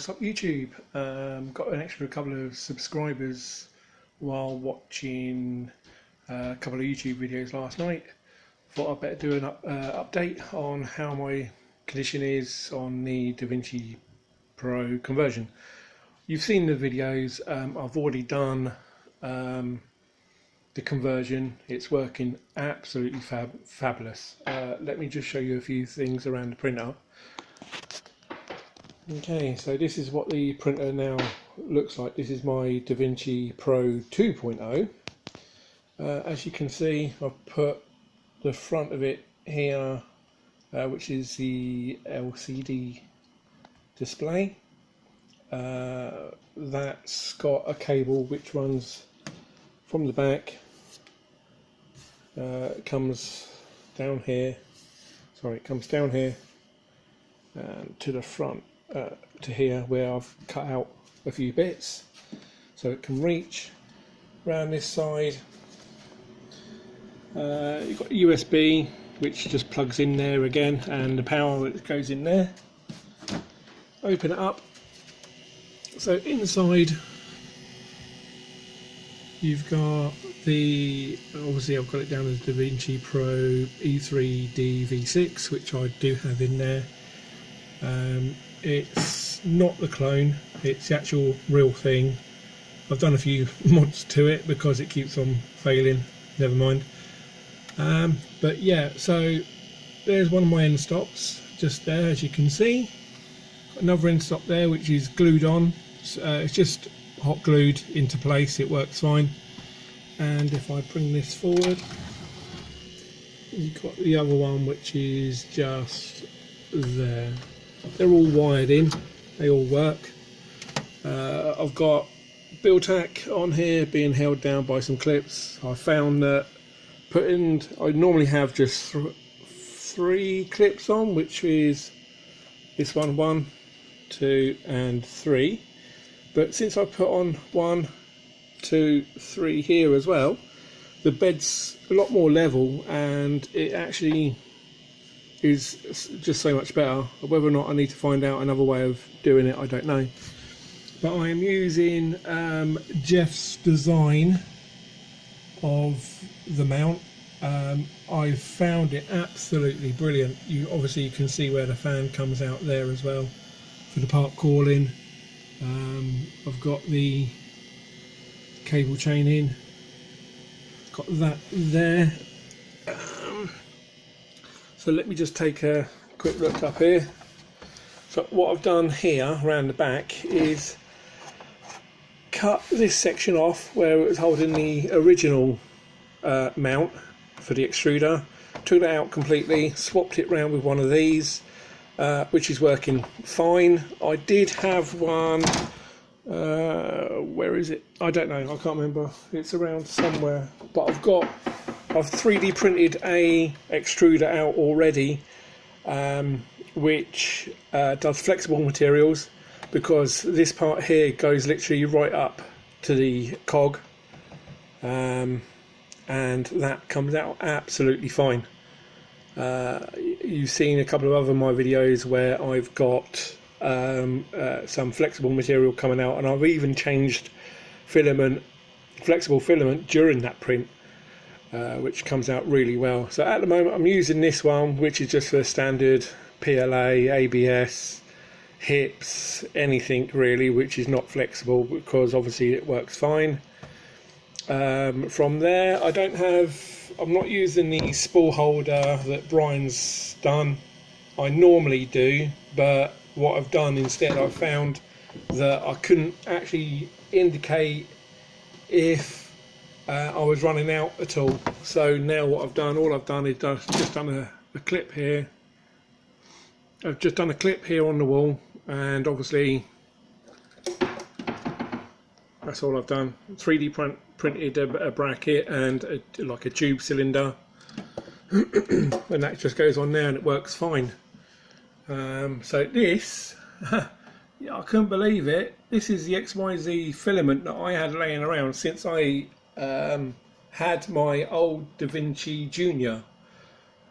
What's up YouTube? Got an extra couple of subscribers while watching a couple of YouTube videos last night. Thought I'd better do an update on how my condition is on the Vinci Pro conversion. You've seen the videos. I've already done the conversion. It's working absolutely fabulous. Let me just show you a few things around the printer. Okay, so this is what the printer now looks like. This is my Vinci Pro 2.0. As you can see, I've put the front of it here, which is the LCD display. That's got a cable which runs from the back, comes down here, and to the front, to here where I've cut out a few bits so it can reach around this side. You've got USB which just plugs in there again, and the power that goes in there. Open it up. So inside you've got obviously I've got it down as Vinci Pro E3D V6, which I do have in there. It's not the clone, it's the actual real thing. I've done a few mods to it because it keeps on failing, never mind. But yeah, so there's one of my end stops just there, as you can see. Another end stop there which is glued on. It's just hot glued into place, it works fine. And if I bring this forward, you've got the other one which is just there. They're all wired in, they all work. I've got Build-Tack on here being held down by some clips. I found that I normally have just three clips on, which is this one, 1, 2 and 3. But since I put on 1, 2, 3 here as well, the bed's a lot more level and it actually is just so much better. Whether or not I need to find out another way of doing it, I don't know. But I am using Jeff's design of the mount. I found it absolutely brilliant. Obviously you can see where the fan comes out there as well for the part calling. I've got the cable chain in, got that there. So let me just take a quick look up here. So what I've done here around the back is cut this section off where it was holding the original mount for the extruder. Took that out completely, swapped it round with one of these, which is working fine. I did have one, where is it? I don't know, I can't remember. It's around somewhere, but I've 3D printed a extruder out already, which does flexible materials, because this part here goes literally right up to the cog, and that comes out absolutely fine. You've seen a couple of other of my videos where I've got some flexible material coming out, and I've even changed flexible filament during that print, which comes out really well. So at the moment I'm using this one, which is just for standard PLA, ABS, hips, anything really which is not flexible, because obviously it works fine. From there I'm not using the spool holder that Brian's done. I normally do, but what I've done instead, I found that I couldn't actually indicate if I was running out at all. So now what I've done, all I've done is just done a clip here. I've just done a clip here on the wall, and obviously that's all I've done. 3D printed a bracket and like a tube cylinder, and that just goes on there and it works fine. So this, yeah, I couldn't believe it. This is the XYZ filament that I had laying around since I had my old Vinci Junior,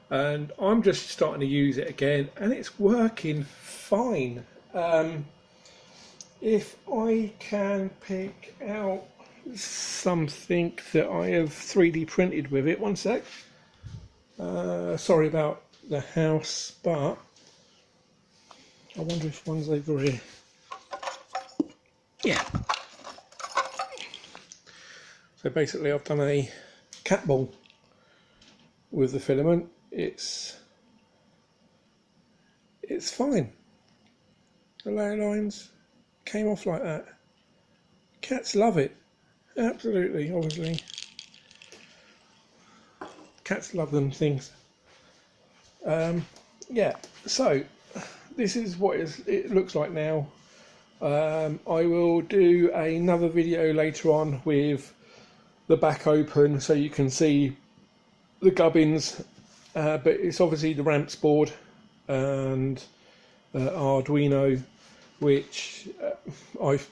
and I'm just starting to use it again, and it's working fine. if I can pick out something that I have 3D printed with it. One sec. Sorry about the house, but I wonder if one's over here. Yeah. So basically I've done a cat ball with the filament. It's fine. The layer lines came off like that. Cats love it. Absolutely, obviously. Cats love them things. Yeah, so this is what it looks like now. I will do another video later on with the back open so you can see the gubbins, but it's obviously the ramps board and Arduino, which I've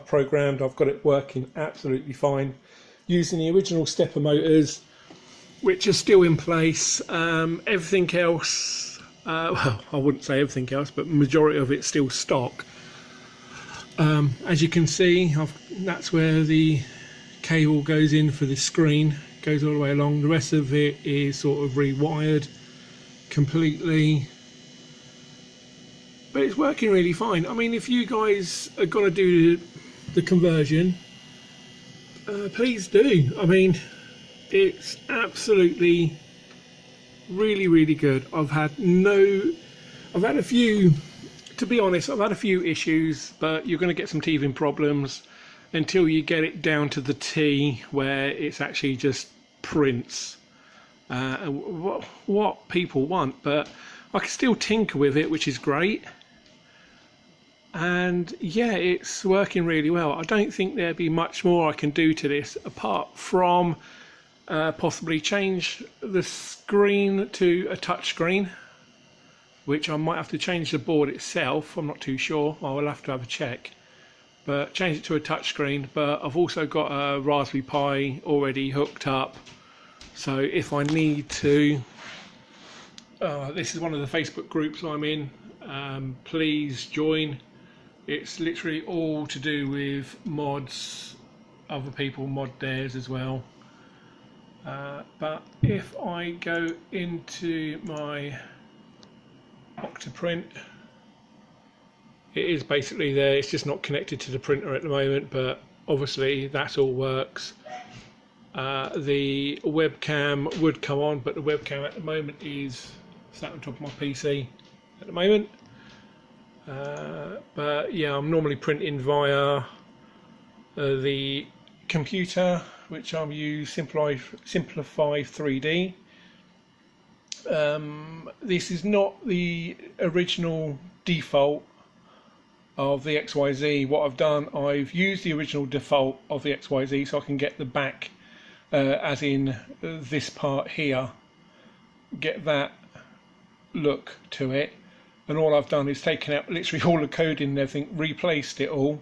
programmed. I've got it working absolutely fine using the original stepper motors, which are still in place. Everything else, well, I wouldn't say everything else, but majority of it's still stock. As you can see, that's where the cable goes in for the screen, goes all the way along. The rest of it is sort of rewired completely, but it's working really fine. I mean, if you guys are going to do the conversion, please do. I mean, it's absolutely really good. I've had a few, to be honest, I've had a few issues, but you're going to get some teething problems until you get it down to the T where it's actually just prints what people want. But I can still tinker with it, which is great. And yeah, it's working really well. I don't think there'd be much more I can do to this apart from possibly change the screen to a touch screen, which I might have to change the board itself. I'm not too sure. I will have to have a check, but change it to a touch screen. But I've also got a Raspberry Pi already hooked up, so if I need to, this is one of the Facebook groups I'm in, please join. It's literally all to do with mods. Other people mod theirs as well. But if I go into my Octoprint, it is basically there. It's just not connected to the printer at the moment, but obviously that all works. The webcam would come on, but the webcam at the moment is sat on top of my PC at the moment. But yeah, I'm normally printing via the computer, which I'm using Simplify 3D. This is not the original default of the XYZ. What I've done, I've used the original default of the XYZ so I can get the back, as in this part here, get that look to it. And all I've done is taken out literally all the coding and everything, replaced it all,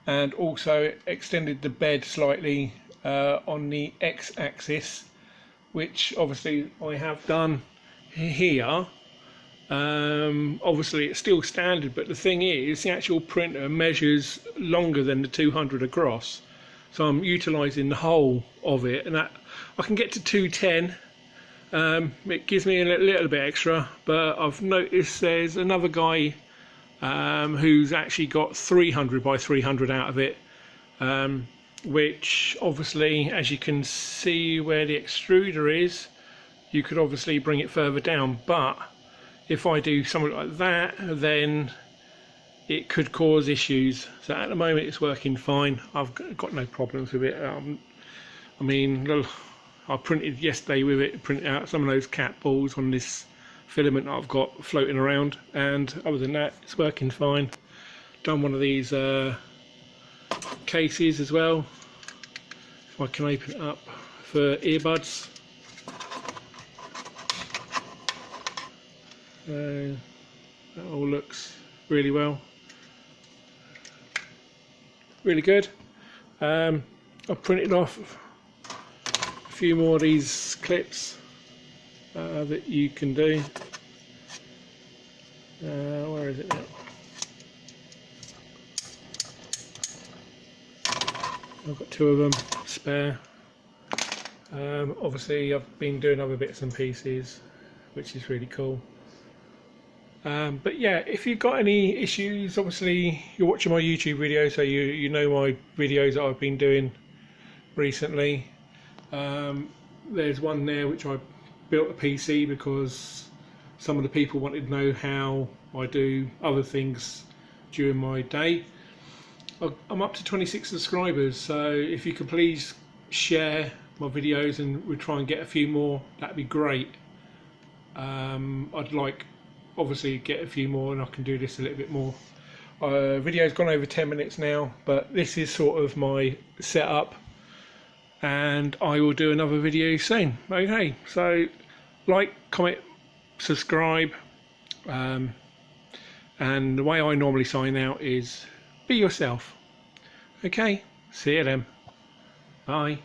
and also extended the bed slightly on the X-axis, which obviously I have done here. Obviously it's still standard, but the thing is, the actual printer measures longer than the 200 across, so I'm utilising the whole of it, and that I can get to 210. It gives me a little bit extra, but I've noticed there's another guy who's actually got 300 by 300 out of it, which obviously, as you can see where the extruder is, you could obviously bring it further down, but if I do something like that, then it could cause issues. So at the moment it's working fine. I've got no problems with it. I mean, I printed yesterday with it, printed out some of those cat balls on this filament that I've got floating around, and other than that it's working fine. Done one of these cases as well, if I can open it up, for earbuds. That all looks really well, really good. I've printed off a few more of these clips that you can do. Where is it now? I've got 2 of them spare. Obviously I've been doing other bits and pieces, which is really cool. But yeah, if you've got any issues, obviously you're watching my YouTube video, so you know my videos that I've been doing recently. There's one there which I built a PC because some of the people wanted to know how I do other things during my day. I'm up to 26 subscribers, so if you could please share my videos and we'll try and get a few more, that'd be great. I'd like obviously get a few more and I can do this a little bit more. Video's gone over 10 minutes now, but this is sort of my setup, and I will do another video soon. Okay, so like, comment, subscribe, and the way I normally sign out is be yourself. Okay, see you then. Bye.